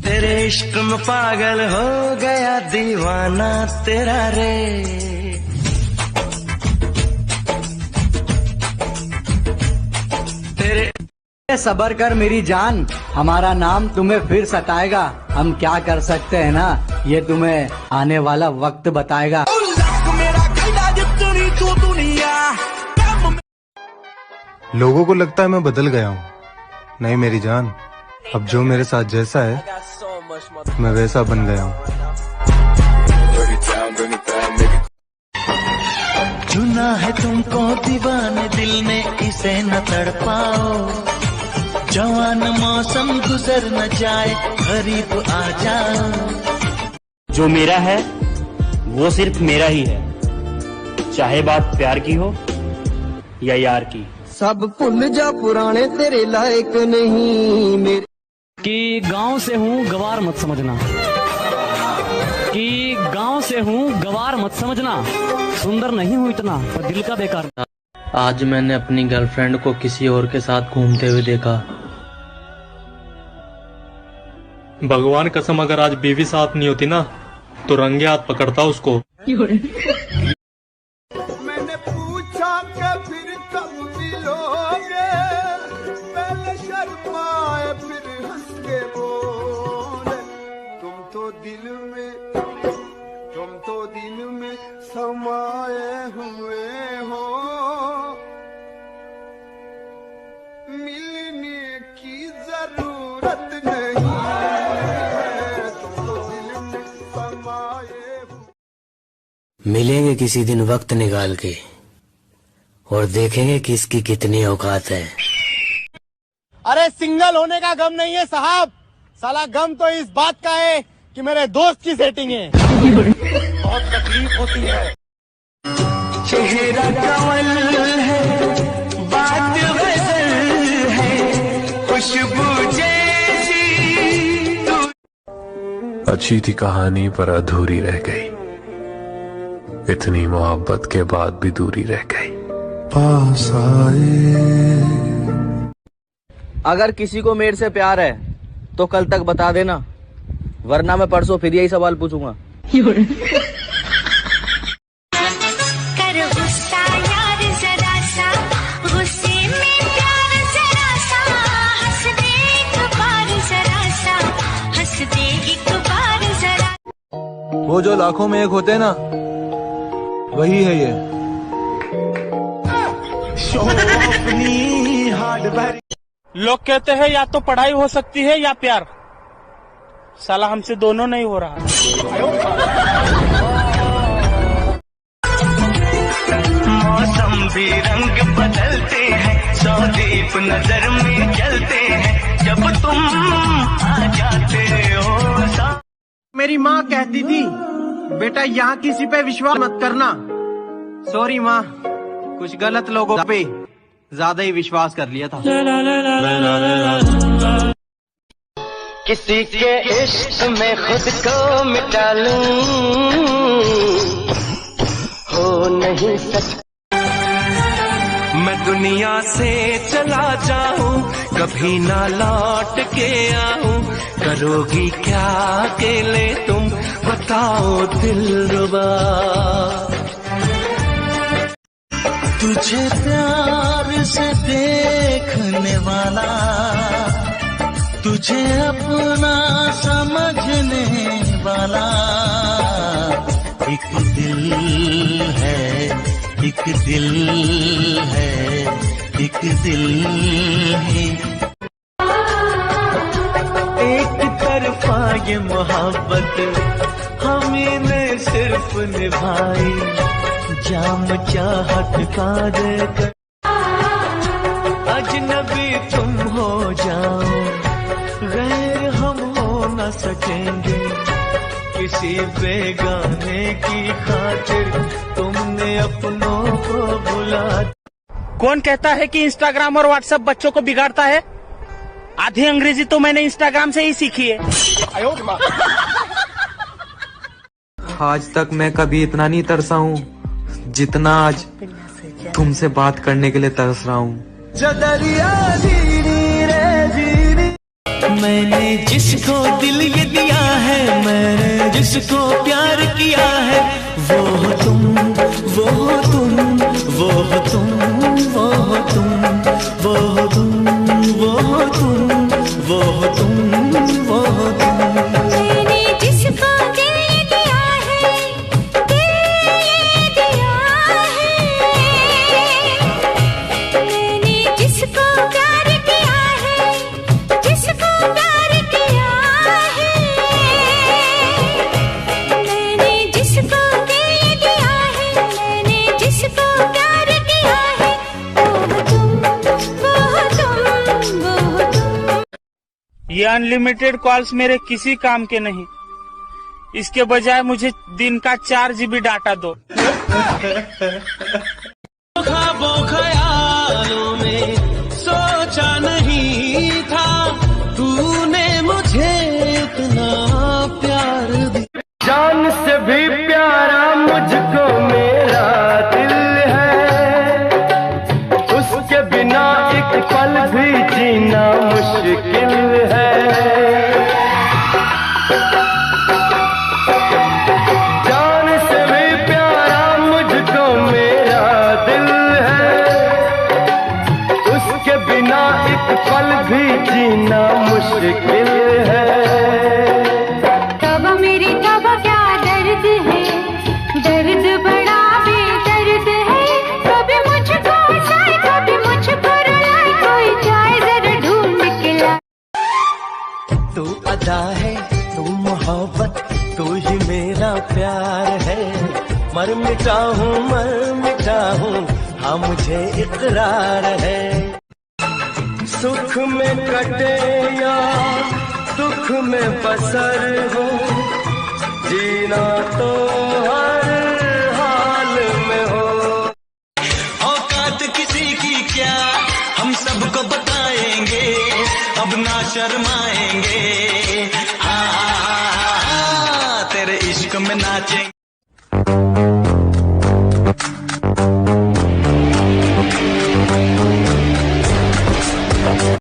तेरे इश्क में पागल हो गया दीवाना तेरा रे। सबर कर मेरी जान, हमारा नाम तुम्हें फिर सताएगा। हम क्या कर सकते हैं ना, ये तुम्हें आने वाला वक्त बताएगा। लोगों को लगता है मैं बदल गया हूँ, नहीं मेरी जान, अब जो मेरे साथ जैसा है मैं वैसा बन गया हूँ। चुना है तुमको दीवाने दिल ने, इसे न तड़पाओ। जवान मौसम गुजर न जाए, करीब आ जाओ। जो मेरा है वो सिर्फ मेरा ही है, चाहे बात प्यार की हो या यार की। सब भूल जा पुराने तेरे लायक नहीं मेरे। कि गांव से हूँ गवार मत समझना, कि गांव से हूँ गवार मत समझना। सुंदर नहीं हूँ इतना पर दिल का बेकार। आज मैंने अपनी गर्लफ्रेंड को किसी और के साथ घूमते हुए देखा। भगवान कसम, अगर आज बीवी साथ नहीं होती ना तो रंगे हाथ पकड़ता उसको। मैंने पूछा कि फिर कब मिलोगे, पहले शर्माए फिर हंस के बोले। तुम तो दिल में समाये हुए हो, मिलने की जरूरत नहीं है, तुम तो दिल में समाये हो। मिलेंगे किसी दिन वक्त निकाल के और देखेंगे किसकी कितनी औकात है। अरे सिंगल होने का गम नहीं है साहब, साला गम तो इस बात का है कि मेरे दोस्त की सेटिंग है। बहुत तकलीफ होती है। चेहरा कमल है, बात गजल है, खुशबू जैसी। अच्छी थी कहानी पर अधूरी रह गई, इतनी मोहब्बत के बाद भी दूरी रह गई। पास आए। अगर किसी को मेरे से प्यार है तो कल तक बता देना, वरना मैं परसों फिर यही सवाल पूछूंगा। कर गुस्सा यार जरा सा, गुस्से में प्यार जरा सा, हंस दे एक बार जरा सा, हंस दे एक बार जरा। वो जो लाखों में एक होते ना, वही है ये। लोग कहते हैं या तो पढ़ाई हो सकती है या प्यार, साला हमसे दोनों नहीं हो रहा। मौसम भी रंग बदलते हैं, सौ दीप नजर में जलते हैं, जब तुम आ जाते हो। मेरी माँ कहती थी बेटा यहाँ किसी पे विश्वास मत करना। सॉरी माँ, कुछ गलत लोगों पे ज्यादा ही विश्वास कर लिया था। किसी के इश्क में खुद को मिटा लूं, हो नहीं सकता। मैं दुनिया से चला जाऊं, कभी ना लौट के आऊं। करोगी क्या अकेले तुम, बताओ दिलरुबा। तुझे प्यार से देखने वाला, तुझे अपना समझने वाला एक दिल है, एक दिल है, एक दिल है। एक तरफा ये मोहब्बत हमने सिर्फ निभाई, जाम चाहत का देकर अजनबी तुम हो जाओ, गैर हम हो न सकेंगे किसी बेगाने की खातिर, तुमने अपनों को भुला। कौन कहता है कि इंस्टाग्राम और व्हाट्सएप बच्चों को बिगाड़ता है? आधी अंग्रेजी तो मैंने इंस्टाग्राम से ही सीखी है। आज तक मैं कभी इतना नहीं तरसा हूँ जितना आज तुमसे बात करने के लिए तरस रहा हूँ। मैंने जिसको दिल ये दिया है, मैंने जिसको प्यार किया है, वो हो तुम, वो हो तुम, वो हो तुम, वो हो तुम, वो हो तुम, वो हो तुम, वो हो तुम, वो हो तुम। मैंने जिसको दिल ये दिया है, दिल ये दिया है, मैंने जिसको प्यार किया है, जिसको प्यार किया है, मैंने जिसको दिल ये दिया है, मैंने जिसको प्यार किया है, वो तुम, वो तुम, वो तुम। ये अनलिमिटेड कॉल्स मेरे किसी काम के नहीं, इसके बजाय मुझे दिन का 4 GB डाटा दो। ख्वाबों ख्यालों में सोचा नहीं था, तूने मुझे इतना प्यार दिया। जान से भी प्यारा मुझको मेरा दिल है, उसके बिना एक पल भी जीना मुश्किल है। जान से भी प्यारा मुझको मेरा दिल है, उसके बिना एक पल भी जीना मुश्किल है। तब मेरी तब क्या दर्द है, दर्द बड़ा बेदर्द है, कभी मुझको हंसाए, कभी मुझको रुलाए, कोई जाए जरा ढूंढ के लाए। तू अदा है, तू मोहब्बत, तू ही मेरा प्यार है, मर मिटा हूँ, हाँ मुझे इकरार है। सुख में कटे या दुख में बसर हो, जीना तो हर हाल में हो। औकात किसी की क्या, हम सबको बताएंगे, अब ना शर्माएंगे, हाँ तेरे इश्क में नाचेंगे।